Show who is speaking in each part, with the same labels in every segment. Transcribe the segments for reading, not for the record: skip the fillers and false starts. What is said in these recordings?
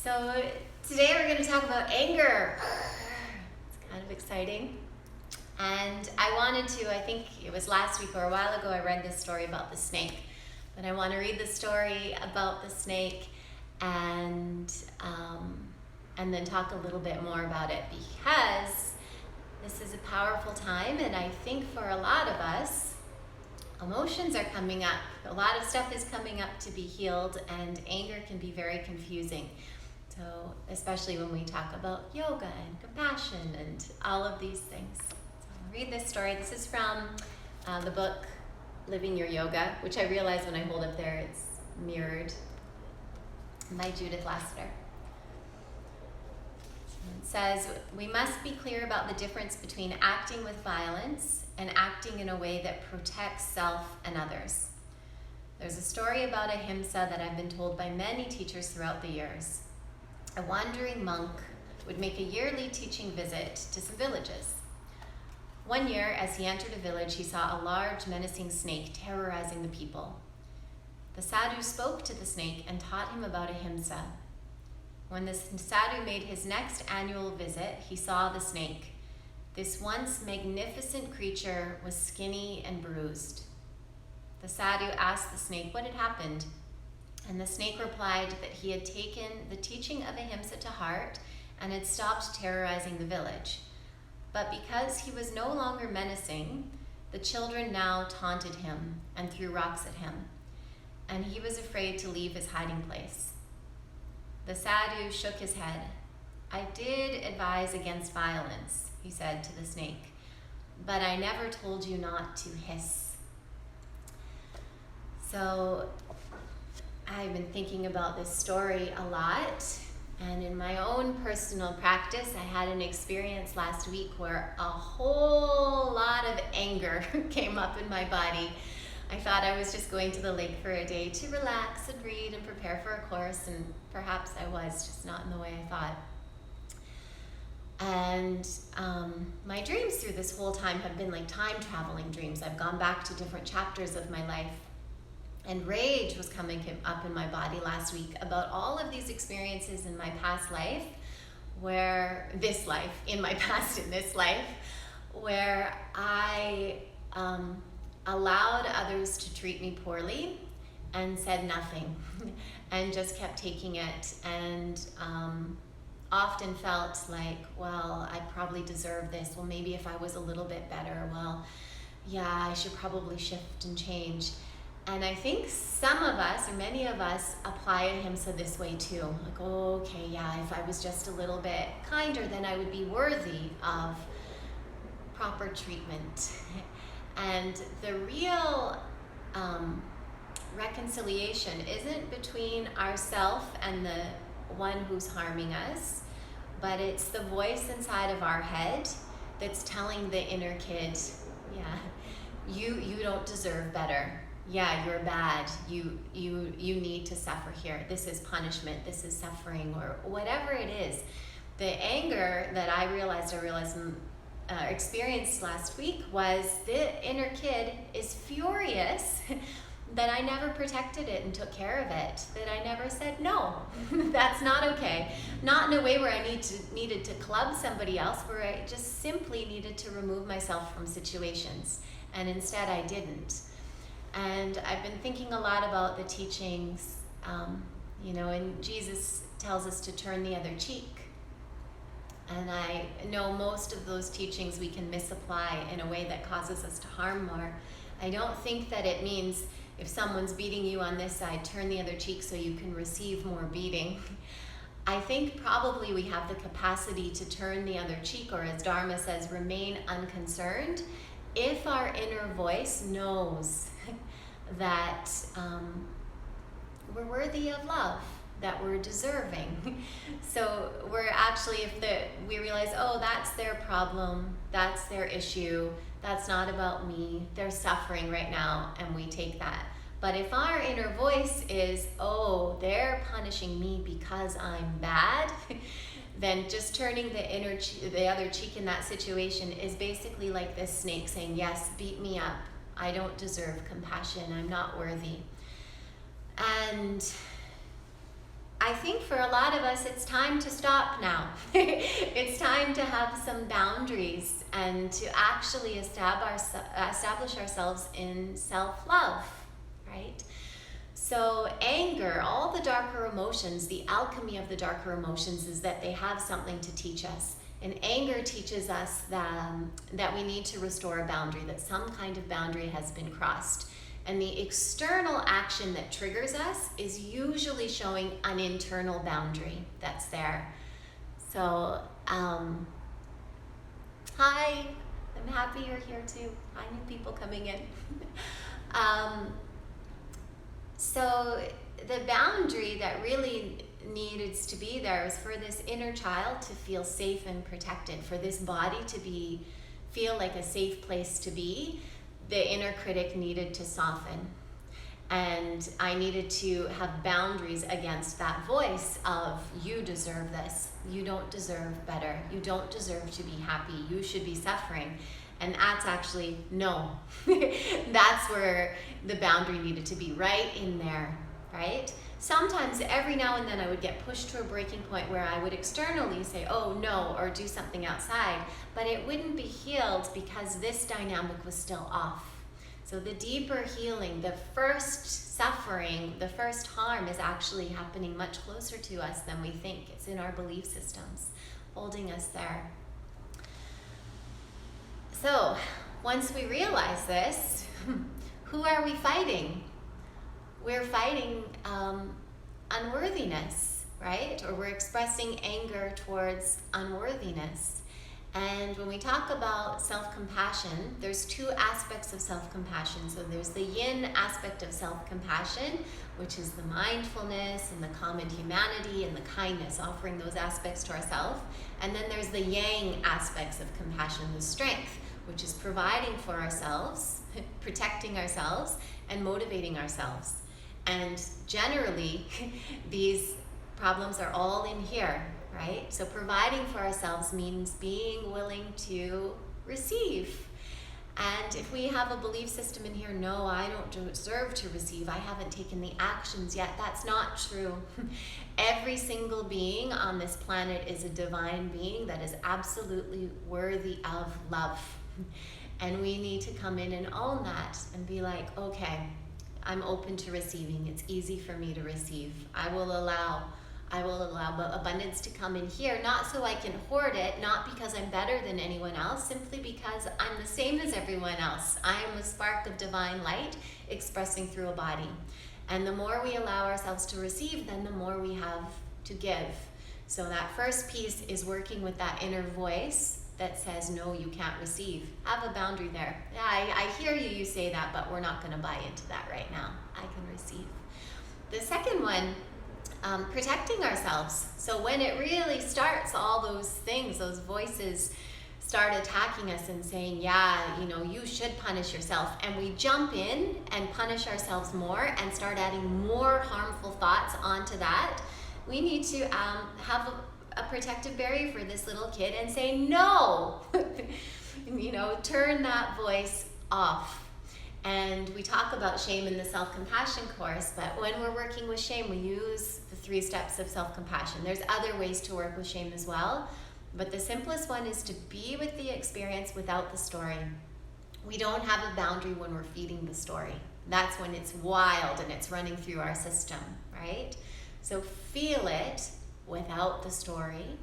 Speaker 1: So today we're going to talk about anger. It's kind of exciting. And I think it was last week or a while ago, I read this story about the snake. But I want to read the story about the snake and then talk a little bit more about it, because this is a powerful time, and I think for a lot of us, emotions are coming up. A lot of stuff is coming up to be healed, and anger can be very confusing. So especially when we talk about yoga and compassion and all of these things. So I'll read this story. This is from the book Living Your Yoga, which I realize when I hold up there it's mirrored by Judith Lassiter. It says, "We must be clear about the difference between acting with violence and acting in a way that protects self and others. There's a story about ahimsa that I've been told by many teachers throughout the years. A wandering monk would make a yearly teaching visit to some villages. One year, as he entered a village, he saw a large, menacing snake terrorizing the people. The sadhu spoke to the snake and taught him about ahimsa. When the sadhu made his next annual visit, he saw the snake. This once magnificent creature was skinny and bruised. The sadhu asked the snake what had happened, and the snake replied that he had taken the teaching of ahimsa to heart and had stopped terrorizing the village. But because he was no longer menacing, the children now taunted him and threw rocks at him, and he was afraid to leave his hiding place. The sadhu shook his head. I did advise against violence, he said to the snake, but I never told you not to hiss." So I've been thinking about this story a lot, and in my own personal practice, I had an experience last week where a whole lot of anger came up in my body. I thought I was just going to the lake for a day to relax and read and prepare for a course, and perhaps I was, just not in the way I thought. And my dreams through this whole time have been like time traveling dreams. I've gone back to different chapters of my life, and rage was coming up in my body last week about all of these experiences in my past life, in this life, where I allowed others to treat me poorly and said nothing and just kept taking it, and often felt like, well, I probably deserve this. Well, maybe if I was a little bit better, well, yeah, I should probably shift and change. And I think some of us, or many of us, apply ahimsa this way too. Like, oh, okay, yeah, if I was just a little bit kinder, then I would be worthy of proper treatment. And the real reconciliation isn't between ourself and the one who's harming us, but it's the voice inside of our head that's telling the inner kid, yeah, you don't deserve better. Yeah, you're bad. You need to suffer here. This is punishment. This is suffering, or whatever it is. The anger that I realized experienced last week was the inner kid is furious that I never protected it and took care of it, that I never said, no, that's not okay. Not in a way where I needed to club somebody else, where I just simply needed to remove myself from situations, and instead I didn't. And I've been thinking a lot about the teachings, and Jesus tells us to turn the other cheek. And I know most of those teachings we can misapply in a way that causes us to harm more. I don't think that it means if someone's beating you on this side, turn the other cheek so you can receive more beating. I think probably we have the capacity to turn the other cheek, or as Dharma says, remain unconcerned, if our inner voice knows that we're worthy of love, that we're deserving. So we're actually, we realize, oh, that's their problem, that's their issue, that's not about me, they're suffering right now, and we take that. But if our inner voice is, oh, they're punishing me because I'm bad, then just turning the other cheek in that situation is basically like this snake saying, yes, beat me up, I don't deserve compassion, I'm not worthy. And I think for a lot of us, it's time to stop now. It's time to have some boundaries and to actually establish ourselves in self-love, right? So anger, all the darker emotions, the alchemy of the darker emotions is that they have something to teach us. And anger teaches us that we need to restore a boundary, that some kind of boundary has been crossed. And the external action that triggers us is usually showing an internal boundary that's there. So, hi, I'm happy you're here too. Hi, new people coming in. So the boundary that really needs to be there is for this inner child to feel safe and protected, for this body to feel like a safe place to be. The inner critic needed to soften, and I needed to have boundaries against that voice of, you deserve this, you don't deserve better, you don't deserve to be happy, you should be suffering. And that's actually, no. That's where the boundary needed to be, right in there, right? Sometimes every now and then I would get pushed to a breaking point where I would externally say, oh no, or do something outside, but it wouldn't be healed because this dynamic was still off. So the deeper healing, the first suffering, the first harm is actually happening much closer to us than we think. It's in our belief systems, holding us there. So once we realize this, who are we fighting? We're fighting unworthiness, right? Or we're expressing anger towards unworthiness. And when we talk about self-compassion, there's two aspects of self-compassion. So there's the yin aspect of self-compassion, which is the mindfulness and the common humanity and the kindness, offering those aspects to ourselves. And then there's the yang aspects of compassion, the strength, which is providing for ourselves, protecting ourselves, and motivating ourselves. And generally, these problems are all in here, right? So providing for ourselves means being willing to receive. And if we have a belief system in here, no, I don't deserve to receive, I haven't taken the actions yet, that's not true. Every single being on this planet is a divine being that is absolutely worthy of love. And we need to come in and own that and be like, okay, I'm open to receiving. It's easy for me to receive. I will allow abundance to come in here, not so I can hoard it, not because I'm better than anyone else, simply because I'm the same as everyone else. I am a spark of divine light expressing through a body. And the more we allow ourselves to receive, then the more we have to give. So that first piece is working with that inner voice that says, no, you can't receive. Have a boundary there. Yeah, I hear you say that, but we're not going to buy into that right now. I can receive. The second one, protecting ourselves. So when it really starts, all those things, those voices start attacking us and saying, yeah, you should punish yourself. And we jump in and punish ourselves more and start adding more harmful thoughts onto that. We need to have a protective barrier for this little kid and say no. Turn that voice off. And we talk about shame in the self-compassion course, but when we're working with shame, we use the 3 steps of self-compassion. There's other ways to work with shame as well, but the simplest one is to be with the experience without the story. We don't have a boundary when we're feeding the story. That's when it's wild and it's running through our system, right? So feel it without the story.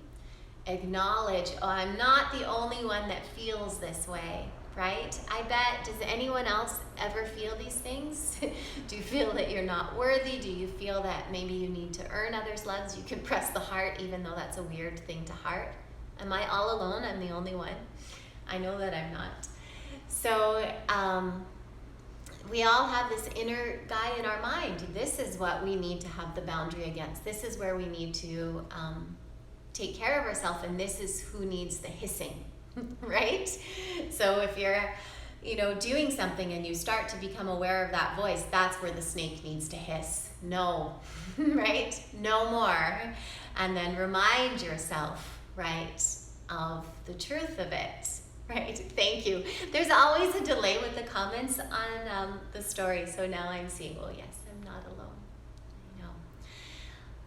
Speaker 1: Acknowledge, oh, I'm not the only one that feels this way, right? I bet, does anyone else ever feel these things? Do you feel that you're not worthy? Do you feel that maybe you need to earn others' loves? You can press the heart, even though that's a weird thing to heart. Am I all alone? I'm the only one. I know that I'm not. So, we all have this inner guy in our mind. This is what we need to have the boundary against. This is where we need to take care of ourselves, and this is who needs the hissing, right? So if you're, doing something and you start to become aware of that voice, that's where the snake needs to hiss. No, right? No more. And then remind yourself, right, of the truth of it. Right, thank you. There's always a delay with the comments on the story, so now I'm seeing, oh yes, I'm not alone.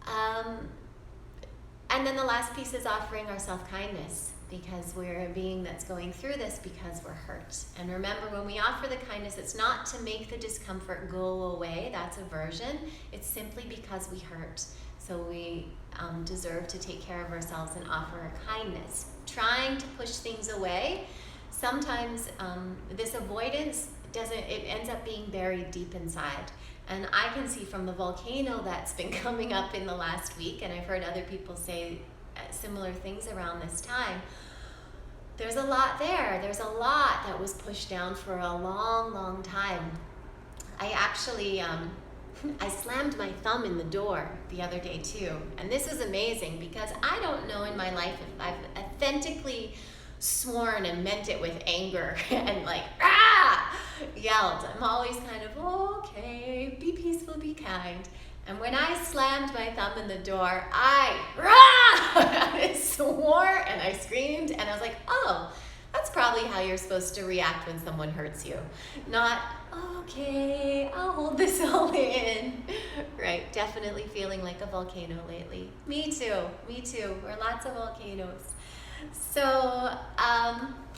Speaker 1: I And then the last piece is offering our self-kindness, because we're a being that's going through this because we're hurt. And remember, when we offer the kindness, it's not to make the discomfort go away. That's aversion. It's simply because we hurt. So we deserve to take care of ourselves and offer our kindness. Trying to push things away, sometimes this avoidance it ends up being buried deep inside. And I can see from the volcano that's been coming up in the last week, and I've heard other people say similar things around this time, there's a lot there. There's a lot that was pushed down for a long, long time. I actually, I slammed my thumb in the door the other day too. And this is amazing, because I don't know in my life if I've authentically sworn and meant it with anger and like, yelled. I'm always kind of, okay, be peaceful, be kind. And when I slammed my thumb in the door, I swore and I screamed, and I was like, oh, that's probably how you're supposed to react when someone hurts you. Not, okay, I'll hold this all in. Right, definitely feeling like a volcano lately. Me too. We're lots of volcanoes. So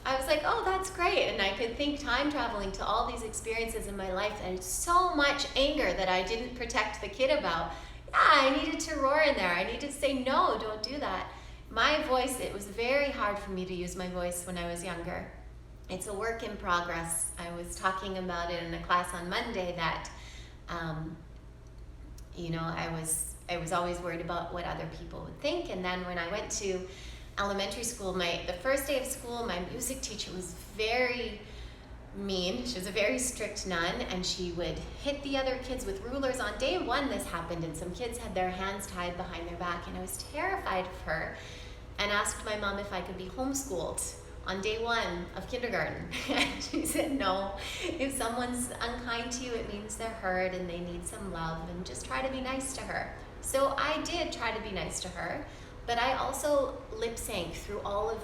Speaker 1: I was like, oh, that's great. And I could think time traveling to all these experiences in my life, and so much anger that I didn't protect the kid about. Yeah, I needed to roar in there. I needed to say, no, don't do that. My voice, it was very hard for me to use my voice when I was younger. It's a work in progress. I was talking about it in a class on Monday that, I was always worried about what other people would think. And then when I went to elementary school, the first day of school, my music teacher was very mean. She was a very strict nun, and she would hit the other kids with rulers. On day one, this happened, and some kids had their hands tied behind their back, and I was terrified of her and asked my mom if I could be homeschooled on day one of kindergarten. And she said, no, if someone's unkind to you, it means they're hurt and they need some love, and just try to be nice to her. So I did try to be nice to her. But I also lip sync through all of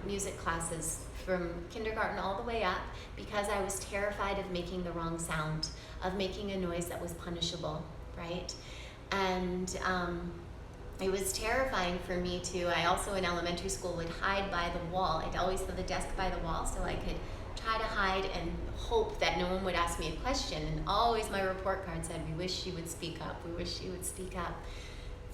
Speaker 1: music classes from kindergarten all the way up, because I was terrified of making the wrong sound, of making a noise that was punishable, right? And it was terrifying for me to, I also in elementary school would hide by the wall. I'd always have the desk by the wall so I could try to hide and hope that no one would ask me a question. And always my report card said, we wish she would speak up, we wish she would speak up.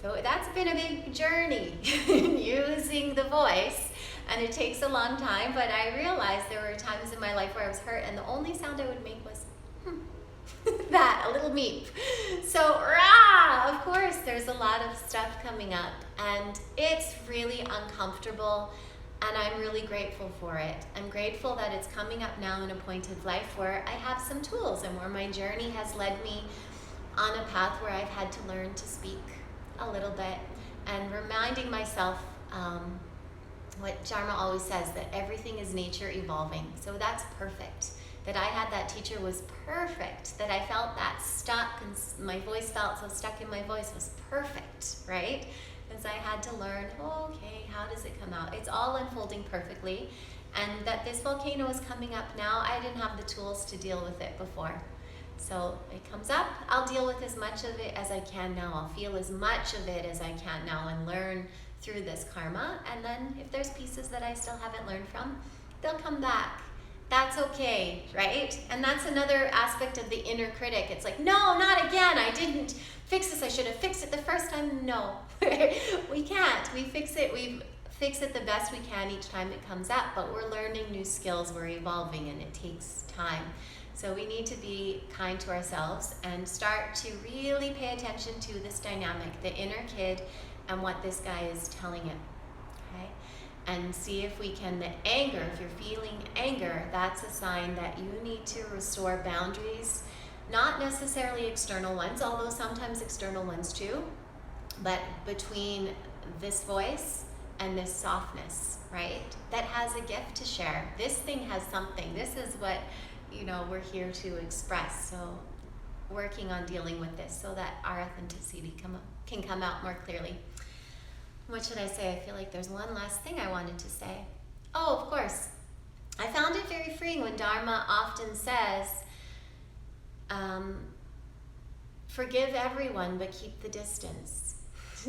Speaker 1: So that's been a big journey using the voice, and it takes a long time, but I realized there were times in my life where I was hurt, and the only sound I would make was, that, a little meep. So, of course, there's a lot of stuff coming up, and it's really uncomfortable, and I'm really grateful for it. I'm grateful that it's coming up now in a point of life where I have some tools, and where my journey has led me on a path where I've had to learn to speak a little bit, and reminding myself what Dharma always says, that everything is nature evolving. So that's perfect. That I had that teacher was perfect. That I felt that stuck, and my voice felt so stuck in my voice was perfect, right? Because I had to learn, okay, how does it come out? It's all unfolding perfectly. And that this volcano is coming up now, I didn't have the tools to deal with it before. So it comes up, I'll deal with as much of it as I can now. I'll feel as much of it as I can now and learn through this karma. And then if there's pieces that I still haven't learned from, they'll come back. That's okay, right? And that's another aspect of the inner critic. It's like, no, not again. I didn't fix this. I should have fixed it the first time. No, we can't. We fix it the best we can each time it comes up, but we're learning new skills, we're evolving, and it takes time. So we need to be kind to ourselves and start to really pay attention to this dynamic, the inner kid, and what this guy is telling it, okay? And see if we can, the anger, if you're feeling anger, that's a sign that you need to restore boundaries, not necessarily external ones, although sometimes external ones too, but between this voice and this softness, right? That has a gift to share. This thing has something. This is what, we're here to express. So working on dealing with this so that our authenticity can come out more clearly. What should I say? I feel like there's one last thing I wanted to say. Oh, of course. I found it very freeing when Dharma often says, forgive everyone, but keep the distance.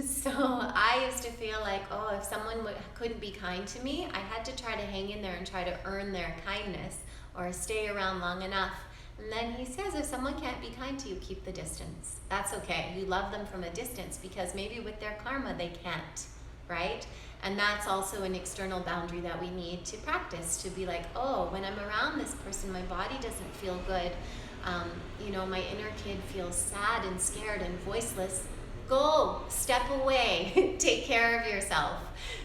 Speaker 1: So I used to feel like, oh, if someone couldn't be kind to me, I had to try to hang in there and try to earn their kindness or stay around long enough. And then he says, if someone can't be kind to you, keep the distance. That's okay. You love them from a distance because maybe with their karma they can't, right? And that's also an external boundary that we need to practice, to be like, oh, when I'm around this person, my body doesn't feel good. My inner kid feels sad and scared and voiceless. Go, step away, take care of yourself.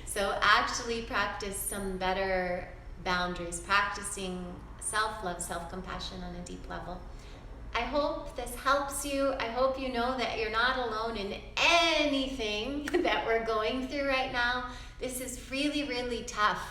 Speaker 1: So actually practice some better boundaries, practicing self-love, self-compassion on a deep level. I hope this helps you. I hope you know that you're not alone in anything that we're going through right now. This is really, really tough.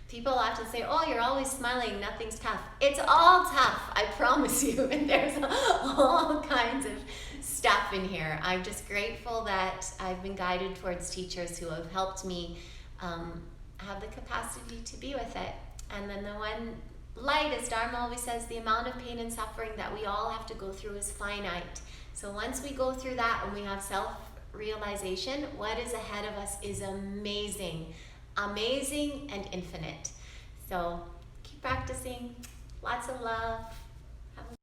Speaker 1: People often say, oh, you're always smiling, nothing's tough. It's all tough, I promise you. And there's all kinds of stuff in here. I'm just grateful that I've been guided towards teachers who have helped me have the capacity to be with it. And then the one light, as Dharma always says, the amount of pain and suffering that we all have to go through is finite. So once we go through that and we have self-realization, what is ahead of us is amazing. Amazing and infinite. So keep practicing. Lots of love.